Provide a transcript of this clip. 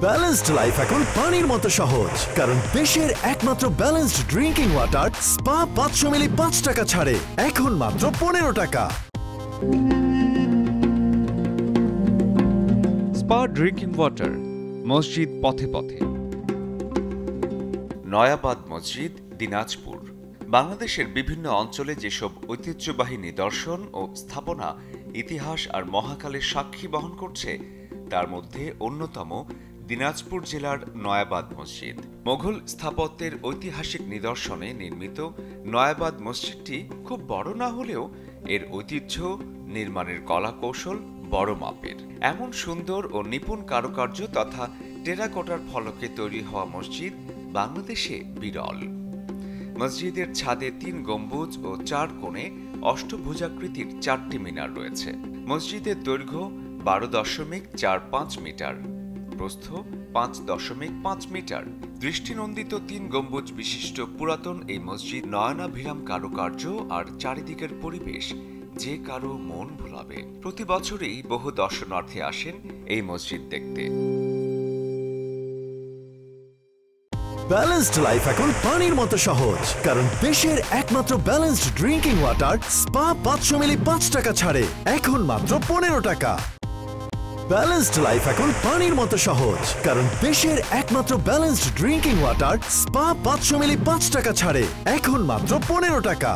Balanced life এখন পানির মতো সহজ, কারণ দেশের একমাত্র ব্যালেন্সড ড্রিঙ্কিং ওয়াটার স্পা 500 মিলি 5 টাকা ছাড়ে এখন মাত্র 15 টাকা। স্পা ড্রিঙ্কিং ওয়াটার, মসজিদ পথে পথে। নয়াবাদ মসজিদ, দিনাজপুর। বাংলাদেশের বিভিন্ন অঞ্চলে যেসব ঐতিহ্যবাহী নিদর্শন ও স্থাপনা ইতিহাস আর মহাকালের সাক্ষী বহন করছে, তার মধ্যে অন্যতম দিনাজপুর জেলার নয়াবাদ মসজিদ। মোগল স্থাপত্যের ঐতিহাসিক নিদর্শনে নির্মিত নয়াবাদ মসজিদটি খুব বড় না হলেও এর ঐতিহ্য, নির্মাণের কলা কৌশল বড় মাপের। এমন সুন্দর ও নিপুণ কারুকার্য তথা টেরাকোটার ফলকে তৈরি হওয়া মসজিদ বাংলাদেশে বিরল। মসজিদের ছাদে 3 গম্বুজ ও 4 কোণে অষ্টভুজাকৃতির 4টি মিনার রয়েছে। মসজিদের দৈর্ঘ্য 12.45 মিটার, প্রস্থ 5.5 মিটার। দৃষ্টিনন্দিত 3 গম্বুজ বিশিষ্ট পুরাতন এই মসজিদ নয়নাভিরাম কারুকার্য আর চারিদিকের পরিবেশ যে কারো মন ভোলাবে। প্রতি বছরই বহু দর্শনার্থী আসেন এই মসজিদ দেখতে। ব্যালেন্সড লাইফ এখন পানির মতো সহজ, কারণ দেশের একমাত্র ব্যালেন্সড ড্রিঙ্কিং ওয়াটার স্পা 500 মিলি 5 টাকা ছাড়ে এখন মাত্র 15 টাকা। ব্যালেন্সড লাইফ এখন পানির মতো সহজ, কারণ দেশের একমাত্র ব্যালেন্সড ড্রিঙ্কিং ওয়াটার স্পা 500 মিলি 5 টাকা ছাড়ে এখন মাত্র 15 টাকা।